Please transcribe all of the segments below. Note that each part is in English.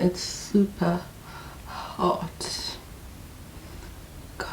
It's super hot. God.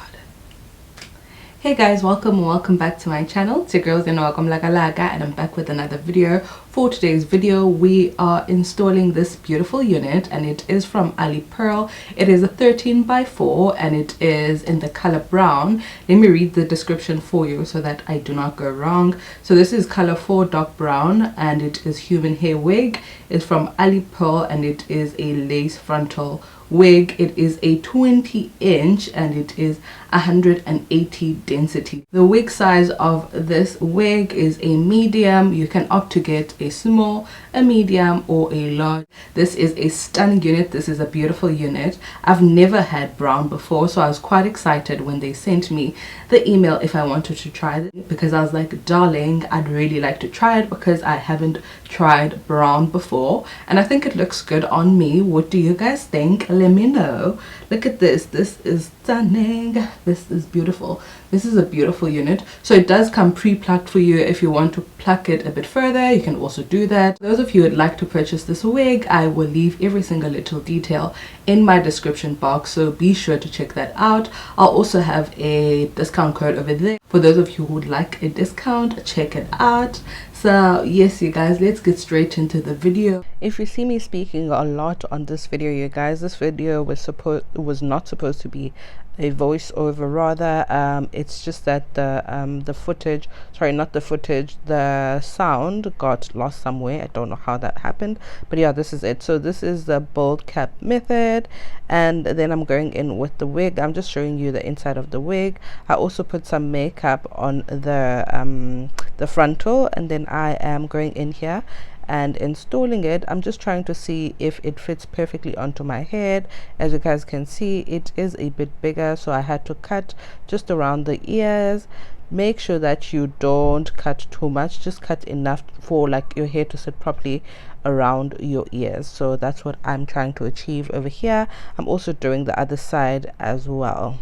Hey guys, welcome back to my channel. It's your girls and I'm back with another video. For today's video, we are installing this beautiful unit, and it is from Alipearl. It is a 13 by 4 and it is in the color brown. Let me read the description for you so that I do not go wrong. So this is color 4 dark brown, and it is human hair wig. It's from Alipearl and it is a lace frontal wig. It is a 20-inch and it is 180 density. The wig size of this wig is a medium. You can opt to get a small, a medium, or a large. This is a stunning unit. This is a beautiful unit. I've never had brown before, so I was quite excited when they sent me the email if I wanted to try it, because I was like, darling, I'd really like to try it because I haven't tried brown before, and I think it looks good on me. What do you guys think? Let me know. Look at this. This is stunning. This is beautiful. This is a beautiful unit. So it does come pre-plucked for you. If you want to pluck it a bit further, you can also do that. Those of you who would like to purchase this wig, I will leave every single little detail in my description box, so be sure to check that out. I'll also have a discount code over there for those of you who would like a discount. Check it out. So yes, you guys, let's get straight into the video. If you see me speaking a lot on this video, you guys, this video was not supposed to be a voiceover. Rather, it's just that the footage, sorry, not the footage, the sound got lost somewhere. I don't know how that happened, but yeah, this is it. So this is the bold cap method, and then I'm going in with the wig. I'm just showing you the inside of the wig. I also put some makeup on the frontal, and then I am going in here and installing it. I'm just trying to see if it fits perfectly onto my head. As you guys can see, it is a bit bigger, so I had to cut just around the ears. Make sure that you don't cut too much, just cut enough for like your hair to sit properly around your ears. So that's what I'm trying to achieve over here. I'm also doing the other side as well.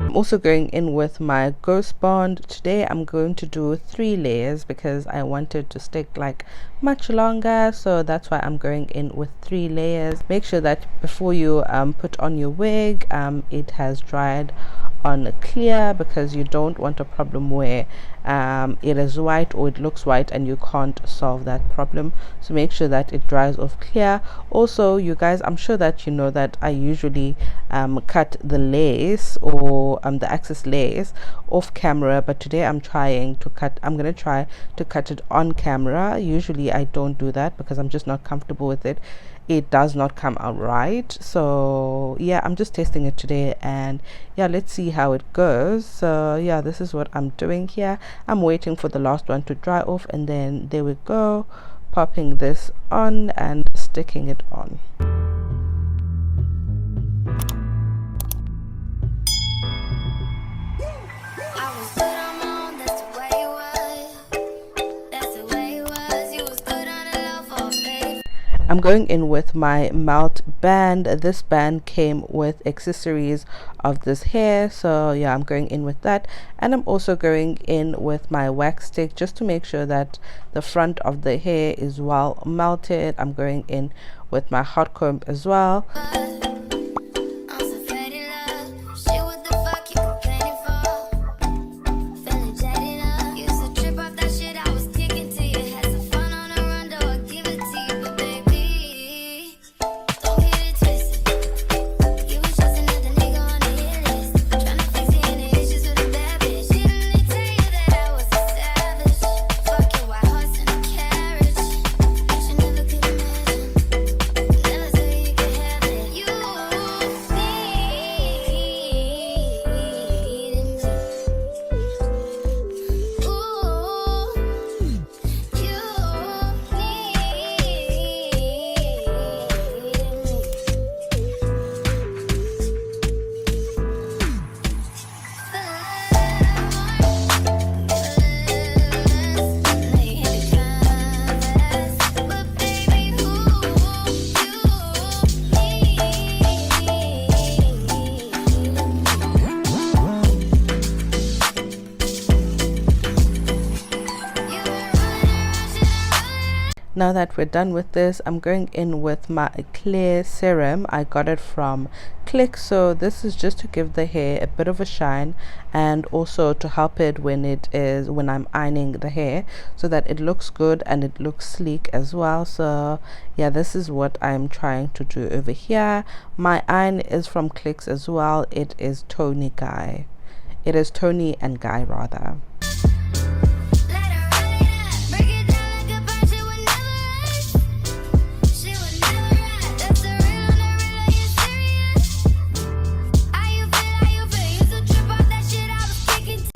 I'm also going in with my ghost bond. Today I'm going to do 3 layers because I wanted to stick like much longer, so that's why I'm going in with 3 layers. Make sure that before you put on your wig, it has dried on clear, because you don't want a problem where it is white or it looks white and you can't solve that problem. So make sure that it dries off clear. Also, you guys, I'm sure that you know that I usually cut the lace or the excess lace off camera, but today I'm gonna try to cut it on camera. Usually I don't do that because I'm just not comfortable with it. It does not come out right. So yeah, I'm just testing it today, and yeah, let's see how it goes. So yeah, this is what I'm doing here. I'm waiting for the last one to dry off, and then there we go, popping this on and sticking it on. I'm going in with my melt band. This band came with accessories of this hair, so yeah, I'm going in with that. And I'm also going in with my wax stick just to make sure that the front of the hair is well melted. I'm going in with my hot comb as well. You Now that we're done with this, I'm going in with my clear serum. I got it from xoxo. This is just to give the hair a bit of a shine, and also to help it when I'm ironing the hair, so that it looks good and it looks sleek as well. So yeah, this is what I'm trying to do over here. My iron is from xoxo as well. It is Tony and Guy rather.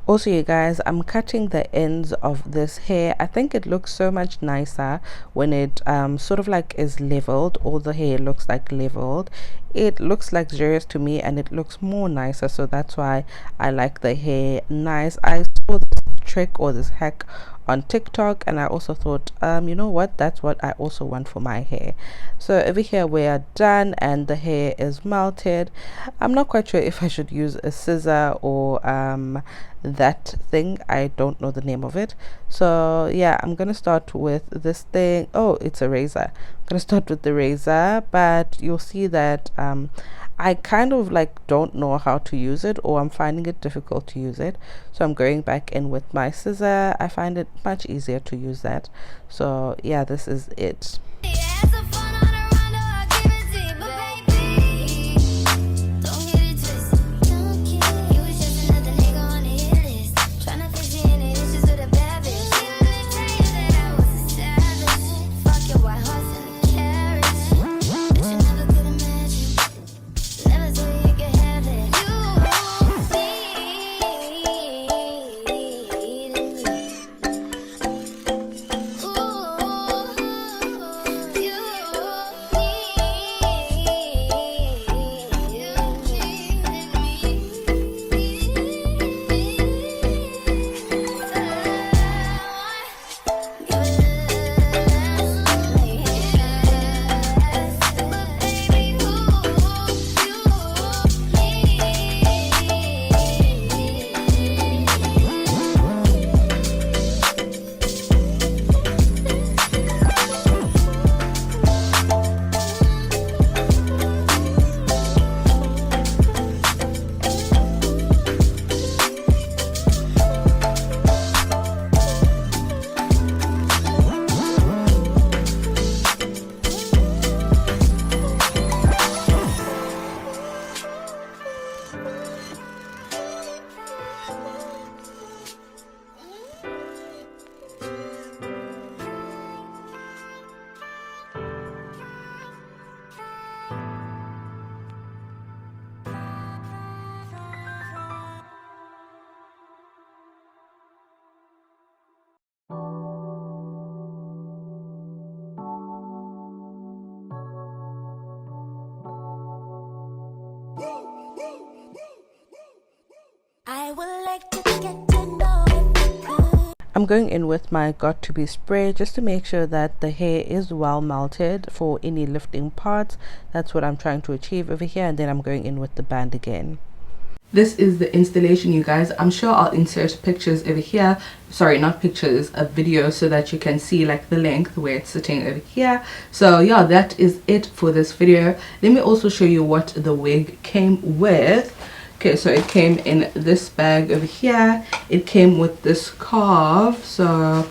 Also, you guys, I'm cutting the ends of this hair. I think it looks so much nicer when it sort of like is leveled. All the hair looks like leveled. It looks luxurious to me, and it looks more nicer, so that's why I like the hair nice. I saw this trick or this hack on TikTok, and I also thought, you know what, that's what I also want for my hair. So over here we are done, and the hair is melted. I'm not quite sure if I should use a scissor or that thing. I don't know the name of it. So yeah, I'm gonna start with this thing. Oh, it's a razor. I'm gonna start with the razor, but you'll see that I kind of like don't know how to use it, or I'm finding it difficult to use it. So I'm going back in with my scissor. I find it much easier to use that. So yeah, this is it. I would like to get to know you. I'm going in with my got to be spray just to make sure that the hair is well melted for any lifting parts. That's what I'm trying to achieve over here, and then I'm going in with the band again. This is the installation, you guys. I'm sure I'll insert pictures over here. Sorry, not pictures, a video, so that you can see like the length where it's sitting over here. So yeah, that is it for this video. Let me also show you what the wig came with. Okay, so it came in this bag over here. It came with this scarf. So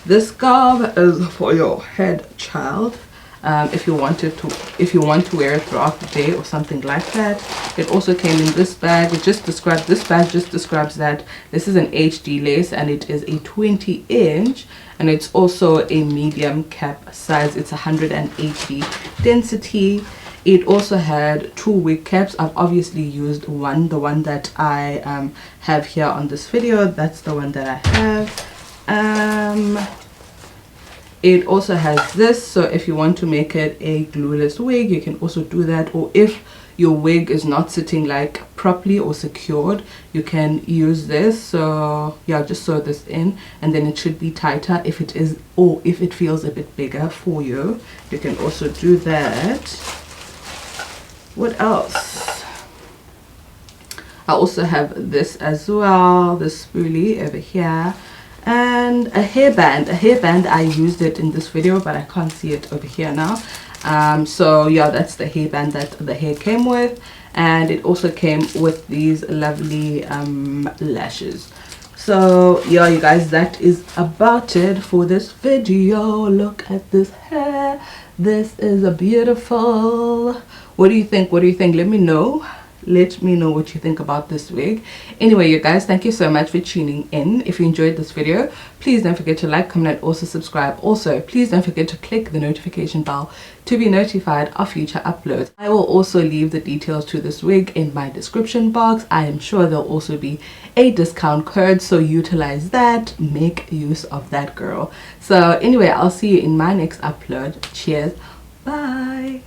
this scarf is for your head, child. If you want to wear it throughout the day or something like that. It also came in this bag. This bag just describes that this is an HD lace, and it is a 20-inch, and it's also a medium cap size. It's 180 density. It also had 2 wig caps. I've obviously used one, the one that I have here on this video. That's the one that I have. It also has this, so if you want to make it a glueless wig, you can also do that. Or if your wig is not sitting like properly or secured, you can use this. So yeah, just sew this in, and then it should be tighter. If it is, or if it feels a bit bigger for you, you can also do that. What else? I also have this as well, this spoolie over here. And and a hairband. I used it in this video, but I can't see it over here now. So yeah, that's the hairband that the hair came with, and it also came with these lovely lashes. So yeah, you guys, that is about it for this video. Look at this hair. This is a beautiful. What do you think? What do you think? Let me know what you think about this wig. Anyway, you guys, thank you so much for tuning in. If you enjoyed this video, please don't forget to like, comment, and also subscribe. Also, please don't forget to click the notification bell to be notified of future uploads. I will also leave the details to this wig in my description box. I am sure there'll also be a discount code, so utilize that. Make use of that, girl. So anyway, I'll see you in my next upload. Cheers. Bye.